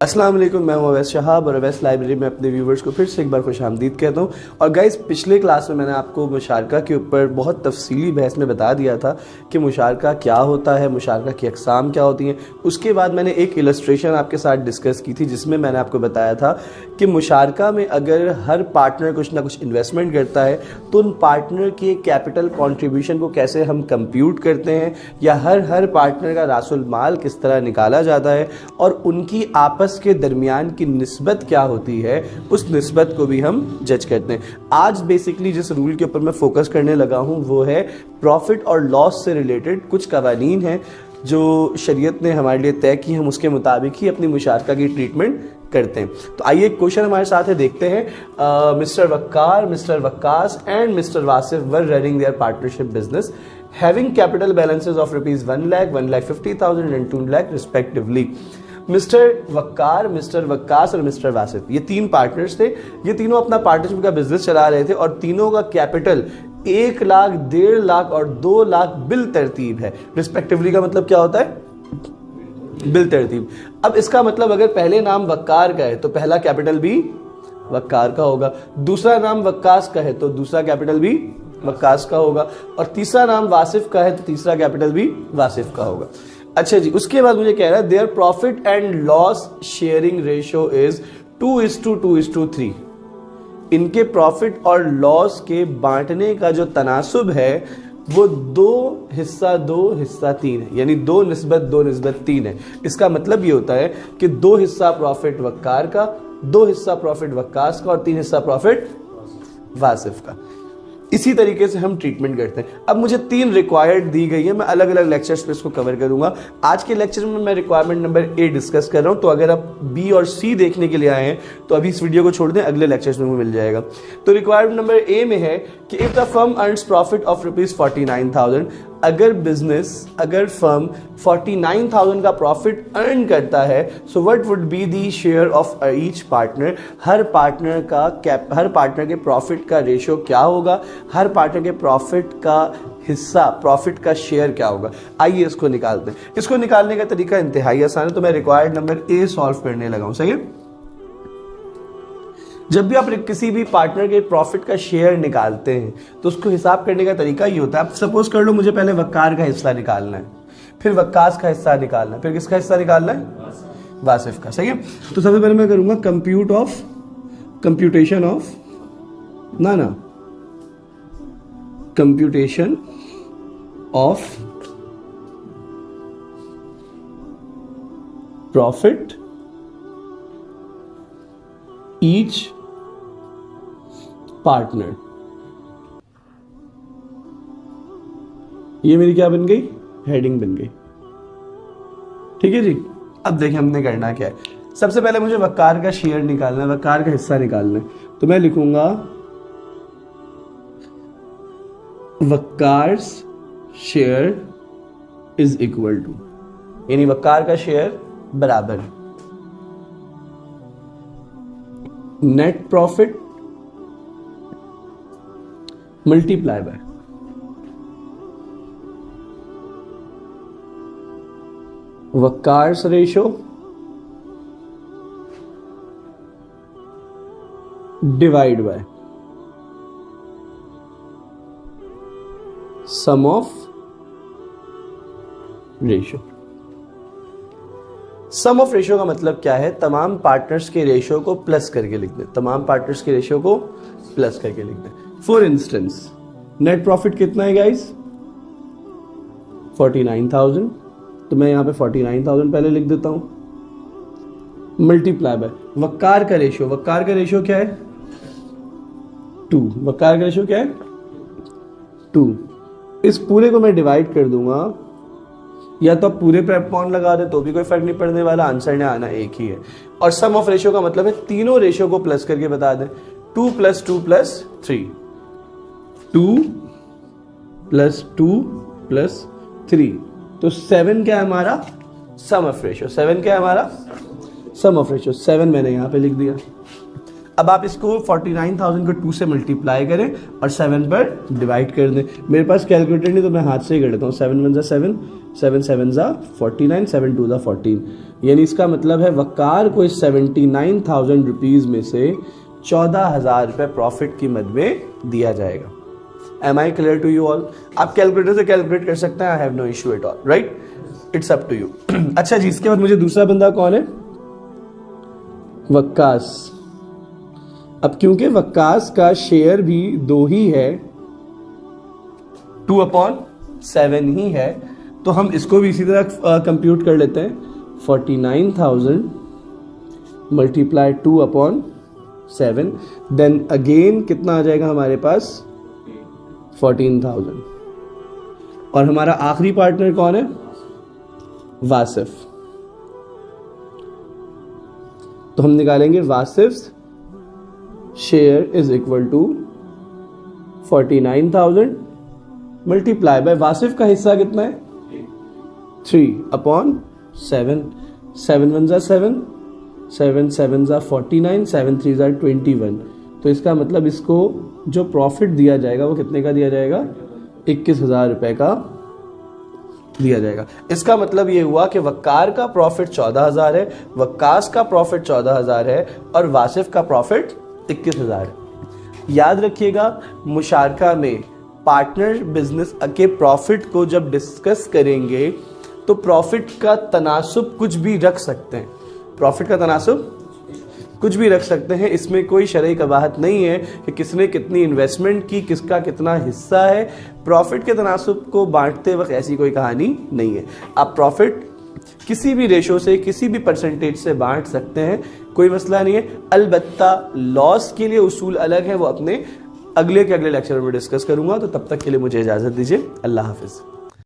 अस्सलाम वालेकुम, मैं हूं अवैस शहाब और अवैस लाइब्रेरी में अपने व्यूवर्स को फिर से एक बार खुशामदीद कहता हूं। और गाइस, पिछले क्लास में मैंने आपको मुशारका के ऊपर बहुत तफसीली बहस में बता दिया था कि मुशारका क्या होता है, मुशारका की अक़साम क्या होती हैं। उसके बाद मैंने एक इलस्ट्रेशन आपके साथ डिस्कस की थी जिसमें मैंने आपको बताया था कि मुशारका में अगर हर पार्टनर कुछ ना कुछ इन्वेस्टमेंट करता है तो उन पार्टनर के कैपिटल कॉन्ट्रीब्यूशन को कैसे हम कंप्यूट करते हैं, या हर पार्टनर का रासुल माल किस तरह निकाला जाता है और उनकी आपस के दरमियान की निस्बत क्या होती है, उस निस्बत को भी हम जज करते हैं। आज बेसिकली जिस रूल के ऊपर मैं फोकस करने लगा हूं वो है प्रॉफिट और लॉस से रिलेटेड कुछ कवानीन हैं जो शरीयत ने हमारे लिए तय की, हम उसके मुताबिक ही अपनी मुशारका की ट्रीटमेंट करते हैं। तो आइए एक क्वेश्चन हमारे साथ है, देखते हैं। Mister Waqar, mister Waqas and mister Wasif were running their partnership business having capital balances of rupees 1 lakh, 1,50,000 and 2 lakh respectively. Mister Waqar, mister Waqas और मिस्टर वासिफ, ये तीन पार्टनर्स थे। ये तीनों अपना पार्टनरशिप का बिजनेस चला रहे थे और तीनों का कैपिटल 1 लाख, 1.5 लाख और 2 लाख बिल तरतीब है। रिस्पेक्टिवली का मतलब क्या होता है? बिल तरतीब। अब इसका मतलब अगर पहले नाम वक्कार का है तो पहला कैपिटल भी वक्कार का होगा, दूसरा नाम वक्कास का है तो दूसरा कैपिटल भी वक्कास का होगा, और तीसरा नाम वासिफ का है तो तीसरा कैपिटल भी वासिफ का होगा। अच्छा जी, उसके बाद मुझे कह रहा है their profit and loss sharing ratio is 2:2:3। इनके प्रॉफिट और लॉस के बांटने का जो तनासुब है वो 2:2:3 है, यानी 2:2:3 है। इसका मतलब ये होता है कि 2 हिस्सा प्रॉफिट वक्कार का, 2 हिस्सा प्रॉफिट वक्कास का और 3 हिस्सा प्रॉफिट वासिफ का। इसी तरीके से हम ट्रीटमेंट करते हैं। अब मुझे 3 रिक्वायर्ड दी गई है, मैं अलग अलग लेक्चर्स पे इसको कवर करूंगा। आज के लेक्चर में मैं रिक्वायरमेंट नंबर A डिस्कस कर रहा हूं, तो अगर आप B और C देखने के लिए आए हैं तो अभी इस वीडियो को छोड़ दें, अगले लेक्चर्स में वो मिल जाएगा। तो रिक्वायरमेंट नंबर A में है कि if the firm earns profit of rupees 49,000, अगर फर्म 49,000 का प्रॉफिट अर्न करता है, so what would be the share of each partner. Her partner के प्रॉफिट का रेशियो क्या होगा, हर पार्टनर के प्रॉफिट का हिस्सा, प्रॉफिट का शेयर क्या होगा। आइए इसको निकालते हैं। इसको निकालने का तरीका इंतहाई आसान है, तो मैं रिक्वायर्ड नंबर A सॉल्व करने लगा हूं। सही है? जब भी आप किसी भी पार्टनर के प्रॉफिट का शेयर निकालते हैं तो उसको हिसाब करने का तरीका ये होता है। आप सपोज कर लो मुझे पहले वक्कार का हिस्सा निकालना है, फिर वक्कास का हिस्सा निकालना है, फिर किसका हिस्सा निकालना है? वासिफ का। सही है? तो सबसे पहले मैं करूंगा computation of profit each partner. ये मेरी क्या बन गई? हेडिंग बन गई। ठीक है जी। अब देखिए हमने करना क्या है। सबसे पहले मुझे वक्कार का शेयर निकालना है, वक्कार का हिस्सा निकालना है। तो मैं लिखूंगा Waqar's share is equal to, यानी वक्कार का शेयर बराबर net profit multiply by Waqar's ratio divide by sum of ratio. Sum of ratio का मतलब क्या है? तमाम पार्टनर्स के रेशियो को प्लस करके लिख दें, तमाम पार्टनर्स के रेशियो को प्लस करके लिख दें। फॉर इंस्टेंस नेट प्रॉफिट कितना है गाइस? 49,000, तो मैं यहां पे 49,000 पहले लिख देता हूं, मल्टीप्लाई बाय वक्कार का रेशियो क्या है? 2। वक्कार का रेशियो क्या है? 2। इस पूरे को मैं डिवाइड कर दूंगा, या तो आप पूरे पे अपॉन लगा दे तो भी कोई फर्क नहीं पड़ने वाला, आंसर ने आना एक ही है। और सम ऑफ रेशियो का मतलब है तीनों रेशियो को प्लस करके बता दें। 2 + 2 + 3, 2 + 2 + 3, तो 7 क्या है हमारा? सम ऑफ रेशियो। 7 क्या है हमारा? सम ऑफ रेशियो। 7 मैंने यहां पे लिख दिया। अब आप इसको 49,000 को 2 से मल्टीप्लाई करें और 7 पर डिवाइड कर दें। मेरे पास कैलकुलेटर नहीं तो मैं हाथ से ही कर देता हूँ। 7 × 1 = 7, 7 × 7 = 49, 7 × 2 = 14। यानी इसका मतलब है वकार को इस 79,000 रुपीज में से 14,000 रुपये प्रॉफिट की मद में दिया जाएगा। Am I clear to you all? आप कैलकुलेटर से कैलकुलेट कर सकते हैं, I have no issue at all, right? It's up to you. अच्छा जी, इसके बाद मुझे दूसरा बंदा कौन है? वक्कास। अब क्योंकि वक्कास का शेयर भी 2 ही है, 2/7 ही है, तो हम इसको भी इसी तरह कंप्यूट कर लेते हैं। 49,000 मल्टीप्लाई 2/7, देन अगेन कितना आ जाएगा हमारे पास? 14,000। और हमारा आखिरी पार्टनर कौन है? वासिफ। तो हम निकालेंगे Wasif share is equal to 49,000 multiply by Wasif का हिस्सा कितना है? 3/7। 7 1 7, 7 7 49, 7 3 21। तो इसका मतलब इसको जो प्रॉफिट दिया जाएगा वो कितने का दिया जाएगा? 21,000 रुपए का दिया जाएगा। इसका मतलब ये हुआ कि वकार का प्रॉफिट 14,000 है, वक्कास का प्रॉफिट 14,000 है और वासिफ का प्रॉफिट 21,000 है। याद रखिएगा, मुशारका में पार्टनर बिजनेस के प्रॉफिट को जब डिस्कस करेंगे तो प्रॉफिट का तनासुब कुछ भी रख सकते हैं। प्रॉफिट का तनासुब कुछ भी रख सकते हैं, इसमें कोई शरई कबाहत नहीं है कि किसने कितनी इन्वेस्टमेंट की, किसका कितना हिस्सा है। प्रॉफिट के तनासुब को बांटते वक्त ऐसी कोई कहानी नहीं है। आप प्रॉफिट किसी भी रेशो से, किसी भी परसेंटेज से बांट सकते हैं, कोई मसला नहीं है। अलबत्ता लॉस के लिए उसूल अलग है, वो अपने अगले के अगले लेक्चर में डिस्कस करूंगा। तो तब तक के लिए मुझे इजाजत दीजिए। अल्लाह हाफिज।